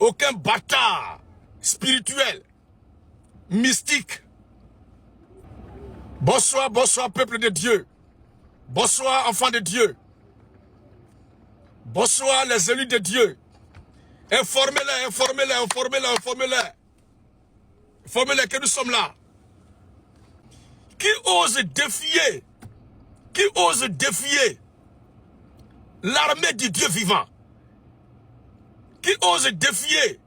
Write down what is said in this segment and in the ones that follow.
aucun bâtard spirituel, mystique. Bonsoir, bonsoir peuple de Dieu. Bonsoir enfants de Dieu. Bonsoir les élus de Dieu. Informez-les, informez-les, informez-les, informez-les. Informez-les que nous sommes là. Qui ose défier l'armée du Dieu vivant? Qui ose défier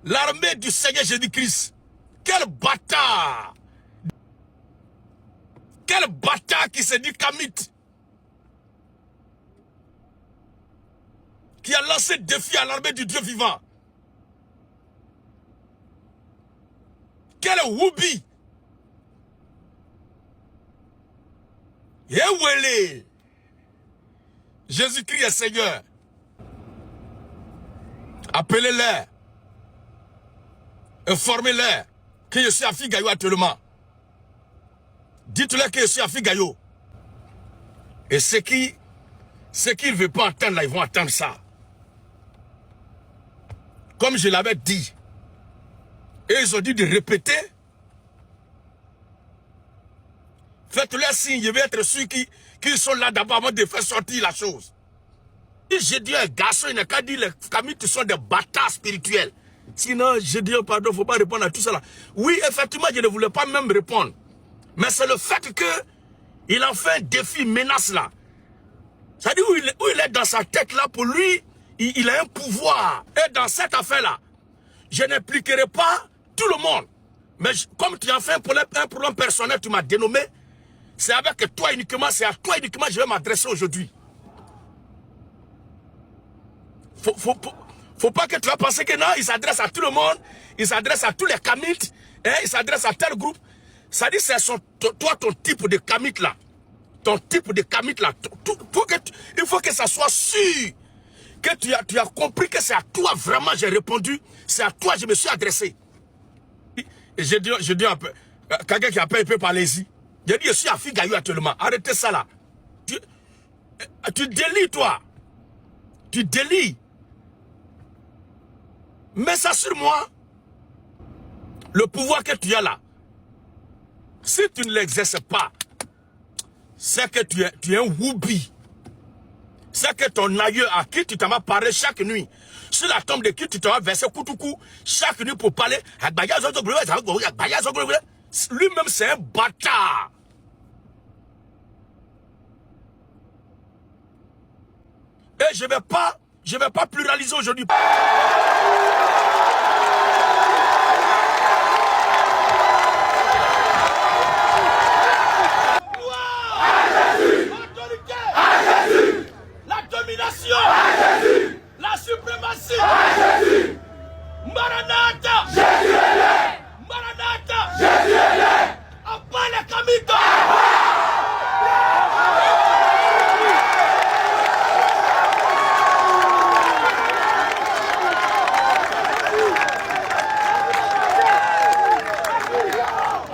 l'armée du Seigneur Jésus-Christ? Quel bâtard! Quel bâtard qui se dit Kamite, qui a lancé défi à l'armée du Dieu vivant. Quel woubi. Yewele. Jésus-Christ est Seigneur. Appelez-les. Informez-les que je suis à Figayo actuellement. Dites-leur que je suis à Figayo. Et ceux qui ne veulent pas entendre là, ils vont entendre ça. Comme je l'avais dit. Et ils ont dit de répéter. Faites-leur signe, je vais être sûr qu'ils sont là d'abord avant de faire sortir la chose. Si j'ai dit un garçon, il n'a qu'à dire les Kamites sont des bâtards spirituels. Sinon, je dis pardon, il ne faut pas répondre à tout cela. Oui, effectivement, je ne voulais pas même répondre. Mais c'est le fait qu'il en fait un défi, menace là. C'est-à-dire où il est dans sa tête là, pour lui, il a un pouvoir. Et dans cette affaire-là, je n'impliquerai pas tout le monde. Mais comme tu as fait un problème personnel, tu m'as dénommé, c'est avec toi uniquement, c'est à toi uniquement que je vais m'adresser aujourd'hui. Faut pas que tu vas penser que non, il s'adresse à tout le monde, il s'adresse à tous les Kamites, hein, il s'adresse à tel groupe. Ça dit, c'est toi, ton type de Kamite là. Ton type de Kamite là. Il faut que ça soit sûr. Que tu as compris que c'est à toi vraiment j'ai répondu. C'est à toi je me suis adressé. Et je dis un peu. Quelqu'un qui appelle, il peut parler ici. J'ai dit, je suis à Figayo actuellement. Arrêtez ça là. Tu délis toi. Tu délis. Mets ça sur moi. Le pouvoir que tu as là. Si tu ne l'exerces pas, c'est que tu es un woubi. C'est que ton aïeux à qui tu t'en vas parler chaque nuit, sur la tombe de qui tu t'en vas verser coup chaque nuit pour parler, lui-même c'est un bâtard. Et je vais pas pluraliser aujourd'hui. La suprématie. Maranatha. Jésus est là. Maranatha. Jésus est là. Après les Kamites.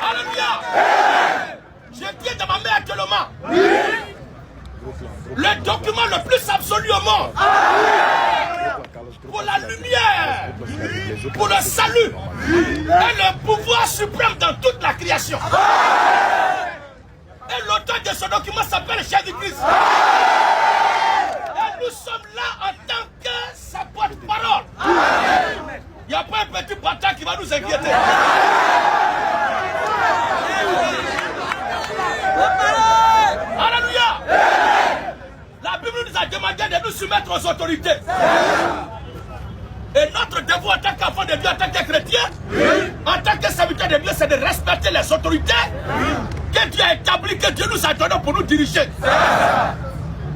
Alléluia. Je tiens dans ma main actuellement le document le plus absolu au monde. Pour la lumière, pour le salut et le pouvoir suprême dans toute la création. Et l'auteur de ce document s'appelle Jésus-Christ. Et nous sommes là en tant que sa porte-parole. Il n'y a pas un petit bâtard qui va nous inquiéter. Alléluia. La Bible nous a demandé de nous soumettre aux autorités. Et notre devoir en tant qu'enfant de Dieu, en tant que chrétien, en tant que serviteur de Dieu, c'est de respecter les autorités que Dieu a établies, que Dieu nous a données pour nous diriger.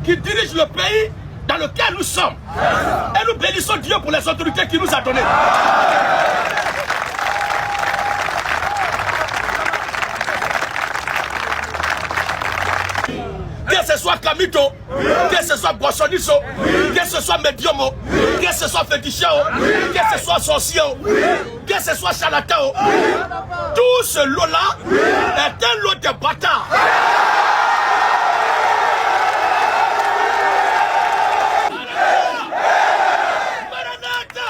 Qui dirige le pays dans lequel nous sommes. Et nous bénissons Dieu pour les autorités qu'il nous a données. Que ce soit Kamito, que ce soit Bossoniso, que ce soit Mediomo, que ce soit Fétichao, que ce soit Sorcier, que ce soit Charlatan, tout ce lot-là est un lot de bâtards. Maranatha.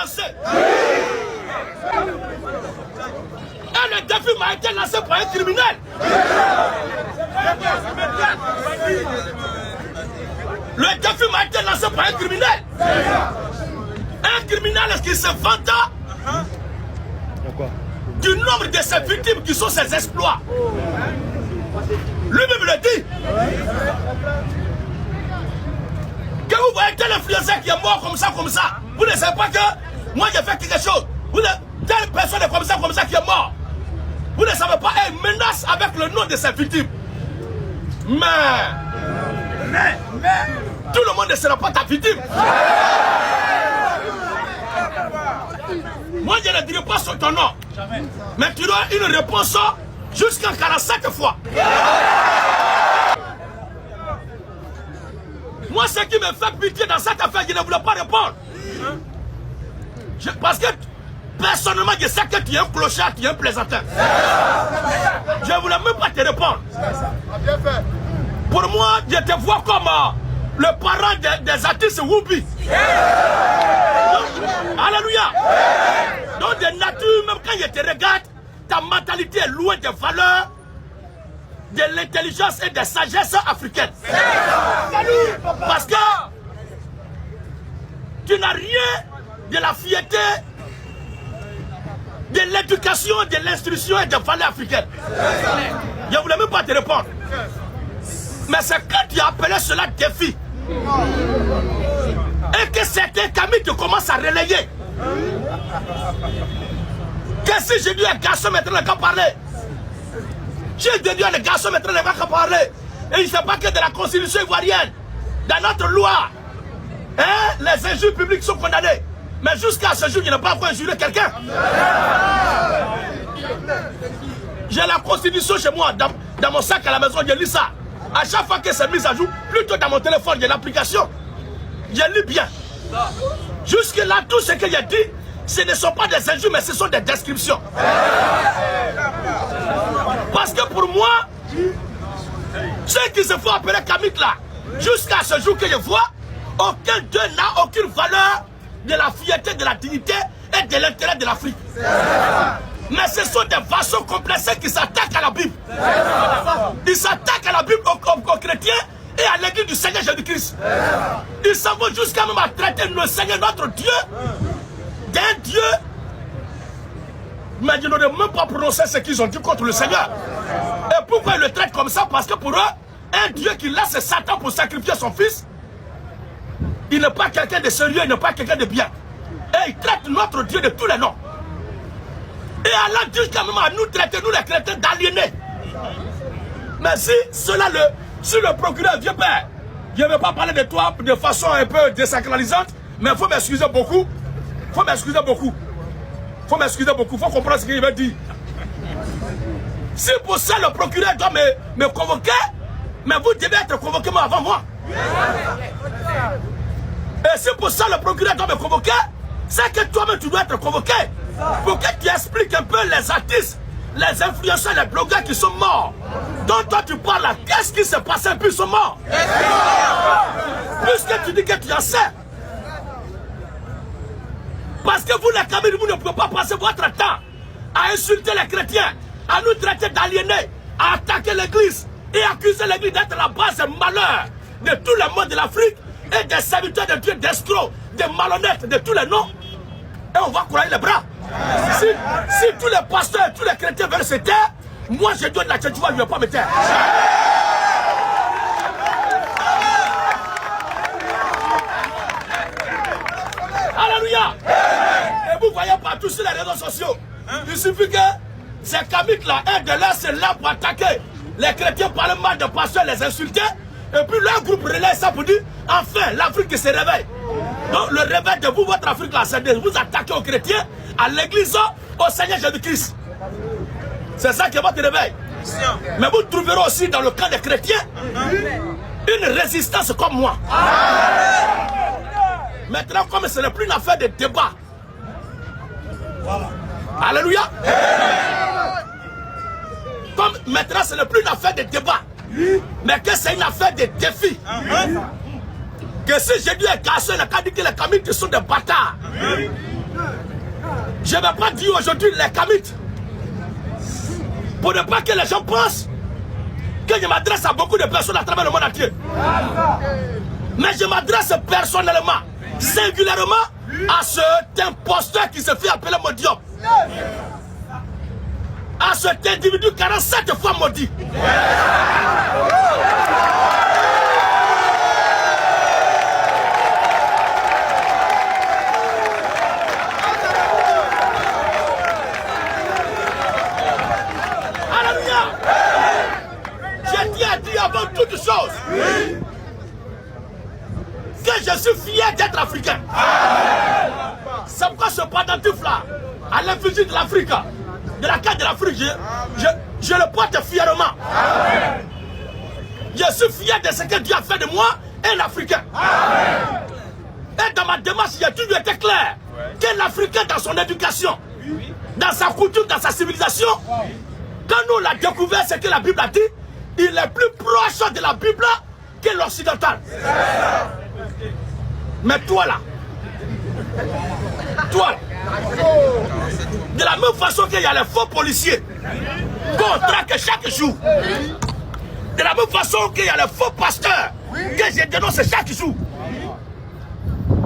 lancé. Et le défi m'a été lancé par un criminel. Le défi m'a été lancé par un criminel. Un criminel qui se vante du nombre de ses victimes qui sont ses exploits. Lui-même le dit. Que vous voyez tel influenceur qui est mort comme ça, vous ne savez pas que moi j'ai fait quelque chose. Telle personne est comme ça qui est mort. Vous ne savez pas, elle menace avec le nom de ses victimes. Mais tout le monde ne sera pas ta victime. Moi je ne dirai pas sur ton nom. Mais tu auras une réponse jusqu'à 45 fois. Moi, ce qui me fait pitié dans cette affaire, je ne voulais pas répondre. Parce que, personnellement, je sais que tu es un clochard, tu es un plaisantin. Je ne voulais même pas te répondre. Pour moi, je te vois comme le parent des artistes Whoopi. Alléluia. Donc, de nature, même quand je te regarde, ta mentalité est loin des valeurs, de l'intelligence et de la sagesse africaine. Parce que tu n'as rien de la fierté, de l'éducation, de l'instruction et des valeurs africaines. Je ne voulais même pas te répondre. Mais c'est quand tu as appelé cela défi et que certains camis te commencent à relayer. Que si j'ai dit un garçon maintenant le gars parler, j'ai dit à un garçon maintenant le gars parler, et il ne sait pas que de la constitution ivoirienne, dans notre loi, hein, les injures publiques sont condamnées. Mais jusqu'à ce jour, je n'ai pas encore injuré quelqu'un. J'ai la constitution chez moi, dans mon sac à la maison, je lis ça. À chaque fois que c'est mis à jour, plutôt dans mon téléphone, j'ai l'application. Je lis bien. Jusque là, tout ce que j'ai dit, ce ne sont pas des injures, mais ce sont des descriptions. Parce que pour moi, ceux qui se font appeler Kamik là, jusqu'à ce jour que je vois, aucun d'eux n'a aucune valeur de la fierté, de la dignité et de l'intérêt de l'Afrique. Mais ce sont des vassaux complexés qui s'attaquent à la Bible. Ils s'attaquent à la Bible aux chrétiens et à l'église du Seigneur Jésus-Christ. Ils s'en vont jusqu'à même à traiter le Seigneur, notre Dieu, d'un Dieu. Mais ils n'ont même pas prononcé ce qu'ils ont dit contre le Seigneur. Et pourquoi ils le traitent comme ça? Parce que pour eux, un Dieu qui laisse Satan pour sacrifier son fils, il n'est pas quelqu'un de sérieux, il n'est pas quelqu'un de bien. Et il traite notre Dieu de tous les noms. Et Allah dit quand même à nous traiter, nous les chrétiens, d'aliénés. Mais si le procureur vient père, je ne vais pas parler de toi de façon un peu désacralisante, mais il faut m'excuser beaucoup. Il faut m'excuser beaucoup. Il faut m'excuser beaucoup. Il faut comprendre ce qu'il veut dire. Si pour ça le procureur doit me convoquer, mais vous devez être convoqué avant moi. Et c'est pour ça le procureur doit me convoquer, c'est que toi-même tu dois être convoqué. Pour que tu expliques un peu les artistes, les influenceurs, les blogueurs qui sont morts. Dont toi tu parles là, qu'est-ce qui s'est passé puis ils sont morts? Puisque tu dis que tu en sais. Parce que vous les Camerounais, vous ne pouvez pas passer votre temps à insulter les chrétiens, à nous traiter d'aliénés, à attaquer l'église et accuser l'église d'être la base des malheurs de tous les mots de l'Afrique et des serviteurs de Dieu, d'escrocs, des malhonnêtes, de tous les noms. Et on va croiser les bras. Si tous les pasteurs, tous les chrétiens veulent se taire, moi je donne la tête, tu vois, je ne vais pas me taire. Alléluia. Et vous voyez partout sur les réseaux sociaux, il suffit que ces Kamik là, un de leurs c'est là pour attaquer les chrétiens par le mal de pasteurs, les insulter. Et puis leur groupe relaie ça pour dire, enfin l'Afrique qui se réveille. Donc le réveil de vous, votre Afrique là, c'est de vous attaquer aux chrétiens, à l'église, au Seigneur Jésus-Christ. C'est ça qui est votre réveil. Mais vous trouverez aussi dans le camp des chrétiens une résistance comme moi. Maintenant, comme ce n'est plus une affaire de débat. Alléluia. Comme maintenant, ce n'est plus une affaire de débat, mais que c'est une affaire de défi. Que si j'ai dit un garçon, il a dit que les Kamik sont des bâtards. Je ne vais pas dire aujourd'hui les Kamites. Pour ne pas que les gens pensent que je m'adresse à beaucoup de personnes à travers le monde entier. Mais je m'adresse personnellement, singulièrement, à cet imposteur qui se fait appeler Modium. À cet individu 47 fois maudit. Avant toute chose, que je suis fier d'être africain. C'est pourquoi ce pendentif là, à l'effigie de l'Afrique, de la carte de l'Afrique, je le porte fièrement. Je suis fier de ce que Dieu a fait de moi, un Africain. Et dans ma démarche, il a toujours été clair que l'Africain, dans son éducation, dans sa coutume, dans sa civilisation, quand nous l'a découvert, ce que la Bible a dit, il est plus proche de la Bible que l'occidental. Mais toi là, de la même façon qu'il y a les faux policiers qu'on traque chaque jour, de la même façon qu'il y a les faux pasteurs que je dénonce chaque jour,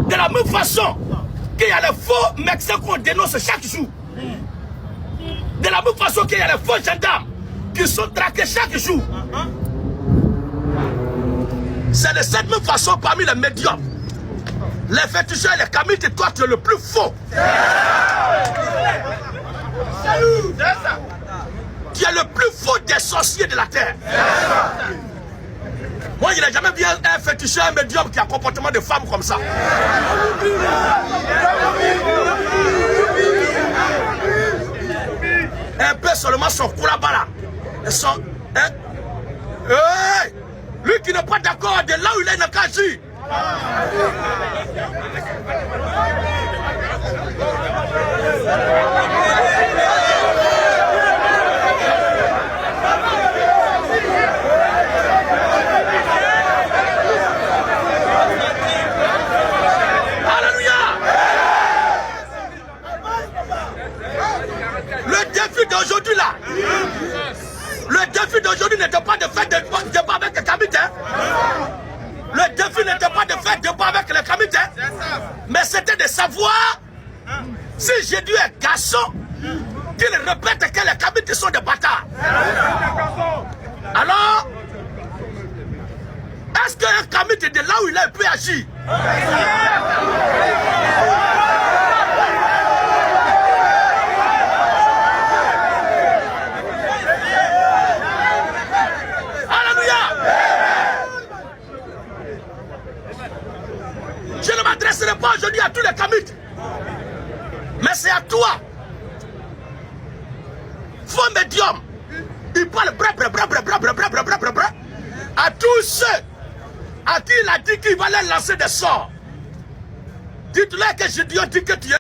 de la même façon qu'il y a les faux médecins qu'on dénonce chaque jour, de la même façon qu'il y a les faux gendarmes qui sont traqués chaque jour. C'est de cette même façon parmi les médiums, les féticheurs et les Kamites, toi tu es le plus faux. Tu es le plus faux des sorciers de la terre. Moi je n'ai jamais vu un féticheur, un médium qui a un comportement de femme comme ça. Un peu seulement son coulabala. Hey, lui qui n'est pas d'accord de là où il est, il n'a qu'à agir. Alléluia. Le défi d'aujourd'hui là, le défi d'aujourd'hui n'était pas de faire débat avec les Kamites. Hein? Le défi n'était pas de faire débat avec les Kamites. Hein? Mais c'était de savoir si j'ai dû un garçon qu'il répète que les Kamites sont des bâtards. Alors, est-ce qu'un Kamite de là où il est peut agir? Je ne m'adresserai pas aujourd'hui à tous les Kamites, mais c'est à toi. Faux médium, il parle à tous ceux à qui il a dit qu'il va leur lancer des sorts. Dites-leur que je dis que tu es